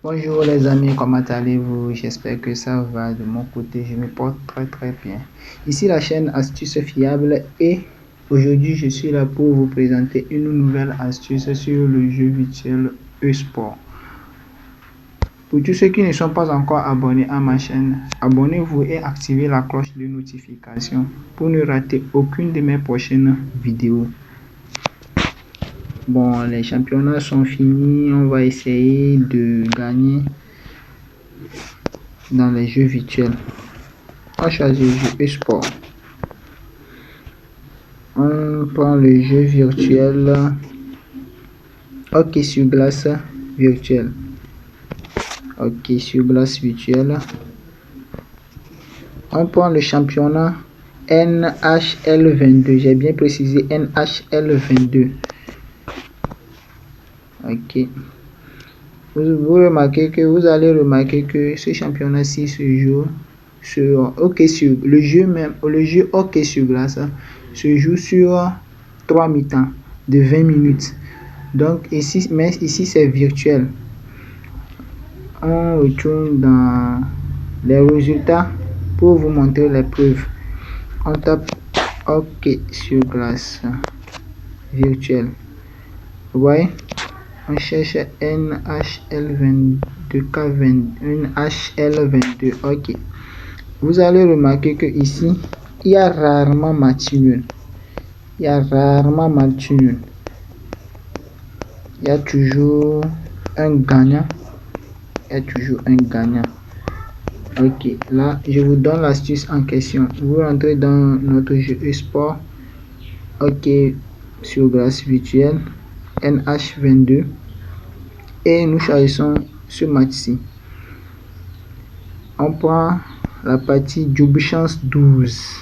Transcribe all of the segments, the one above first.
Bonjour les amis, comment allez-vous? J'espère que ça va de mon côté, je me porte très bien. Ici la chaîne Astuces Fiables et aujourd'hui je suis là pour vous présenter une nouvelle astuce sur le jeu virtuel e-sport. Pour tous ceux qui ne sont pas encore abonnés à ma chaîne, abonnez-vous et activez la cloche de notification pour ne rater aucune de mes prochaines vidéos. Bon, les championnats sont finis, on va essayer de gagner dans les jeux virtuels. On choisit le jeu e-sport. On prend le jeu virtuel hockey sur glace virtuel. Hockey sur glace virtuel. On prend le championnat NHL22. J'ai bien précisé NHL22. Ok. Vous allez remarquer que ce championnat-ci se joue sur hockey sur le jeu hockey sur glace se joue sur 3 mi-temps de 20 minutes. Donc ici c'est virtuel. On retourne dans les résultats pour vous montrer les preuves. On tape hockey sur glace virtuel. Vous voyez, on cherche NHL22 NHL22. Ok, vous allez remarquer que ici il y a rarement match nul. Il y a toujours un gagnant. Ok, là je vous donne l'astuce en question. Vous rentrez dans notre jeu e-sport hockey sur glace virtuelle NH22 et nous choisissons ce match-ci. On prend la partie Double Chance 12.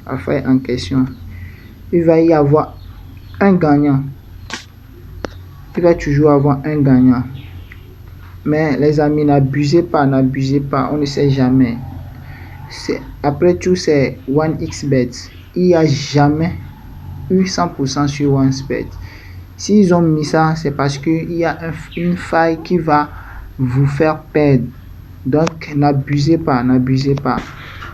Affaire en question. Il va y avoir un gagnant. Il va toujours avoir un gagnant. Mais les amis, n'abusez pas, on ne sait jamais. Après tout, c'est 1xBet. Il n'y a jamais eu 100% sur 1xBet. S'ils ont mis ça, c'est parce qu'il y a une faille qui va vous faire perdre. Donc, n'abusez pas.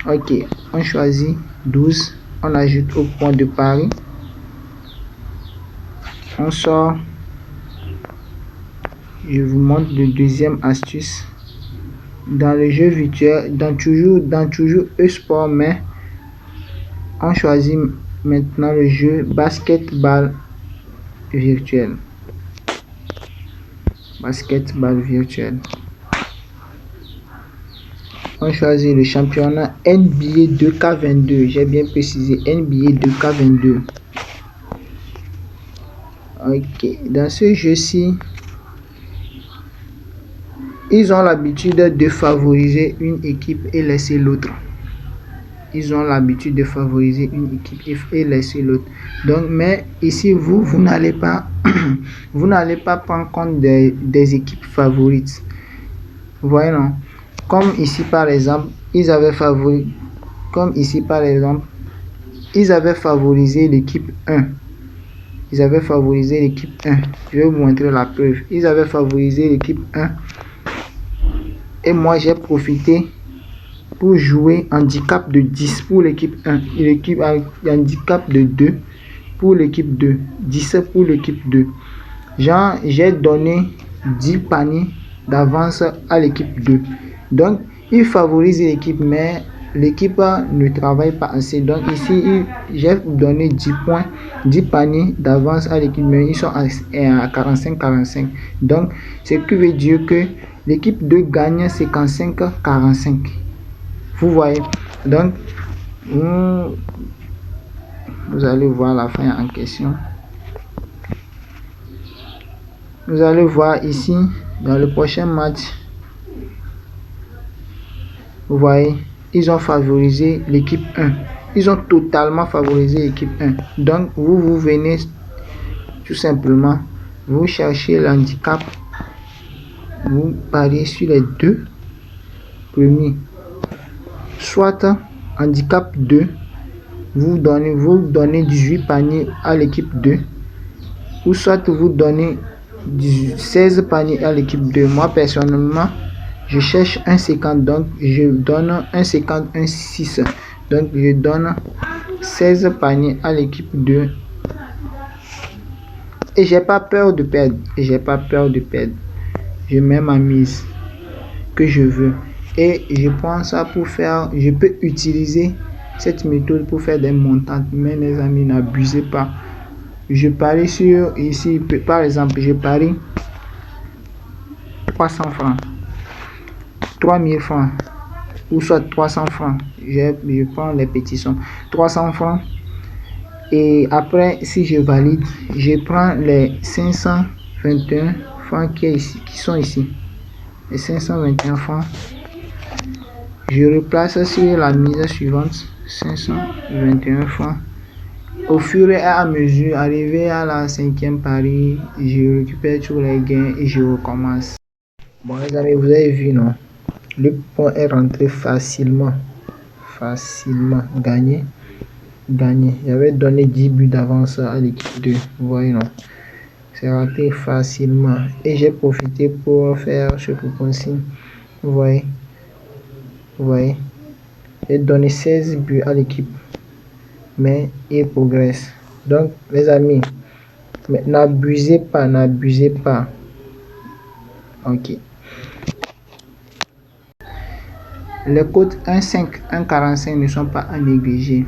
Ok, on choisit 12. On ajoute au point de pari. On sort. Je vous montre le deuxième astuce. Dans le jeu virtuel, dans toujours e-sport, mais on choisit maintenant le jeu basketball virtuel. On choisit le championnat NBA 2K22. J'ai bien précisé NBA 2K22. Ok, dans ce jeu-ci, ils ont l'habitude de favoriser une équipe et laisser l'autre. Donc, mais ici, vous n'allez pas, vous n'allez pas prendre compte des équipes favorites. Vous voyez, non? Comme ici, par exemple, ils avaient favorisé l'équipe 1. Je vais vous montrer la preuve. Ils avaient favorisé l'équipe 1. Et moi, j'ai profité pour jouer handicap de 10 pour l'équipe 1. L'équipe handicap de 2 pour l'équipe 2. 10 pour l'équipe 2. J'ai donné 10 paniers d'avance à l'équipe 2. Donc, ils favorisent l'équipe, mais l'équipe ne travaille pas assez. Donc, ici, j'ai donné 10 points, 10 paniers d'avance à l'équipe, mais ils sont à 45-45. Donc, ce qui veut dire que l'équipe 2 gagne 55-45. Vous voyez. Donc, vous allez voir la fin en question. Vous allez voir ici, dans le prochain match, vous voyez, ils ont favorisé l'équipe 1. Ils ont totalement favorisé l'équipe 1. Donc, vous venez tout simplement, vous cherchez l'handicap, vous pariez sur les deux premiers. Soit handicap 2, vous donnez 18 paniers à l'équipe 2, ou soit vous donnez 16 paniers à l'équipe 2. Moi, personnellement, je cherche un 50, donc je donne un 50, un 6. Donc, je donne 16 paniers à l'équipe 2. Et j'ai pas peur de perdre. Je mets ma mise que je veux. Et je prends ça pour faire... Je peux utiliser cette méthode pour faire des montantes. Mais les amis, n'abusez pas. Je parie sur... Ici, par exemple, je parie 300 francs. 3000 francs. Ou soit 300 francs. Je prends les petits sommes. 300 francs. Et après, si je valide, je prends les 521 francs qui sont ici. Les 521 francs. Je replace sur la mise suivante. 521 francs. Au fur et à mesure, arrivé à la 5e pari, je récupère tous les gains et je recommence. Bon les amis, vous avez vu, non? Le point est rentré facilement. Gagné. J'avais donné 10 buts d'avance à l'équipe 2. Vous voyez, non? C'est rentré facilement. Et j'ai profité pour faire ce coupon-ci. Vous voyez? J'ai donné 16 buts à l'équipe. Mais il progresse. Donc, les amis, n'abusez pas. Ok. Les codes 1.5, 1.45 ne sont pas à négliger.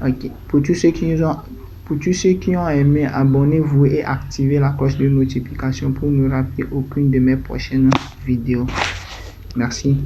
Ok. Pour tous ceux qui ont aimé, abonnez-vous et activez la cloche de notification pour ne rater aucune de mes prochaines vidéos. Merci.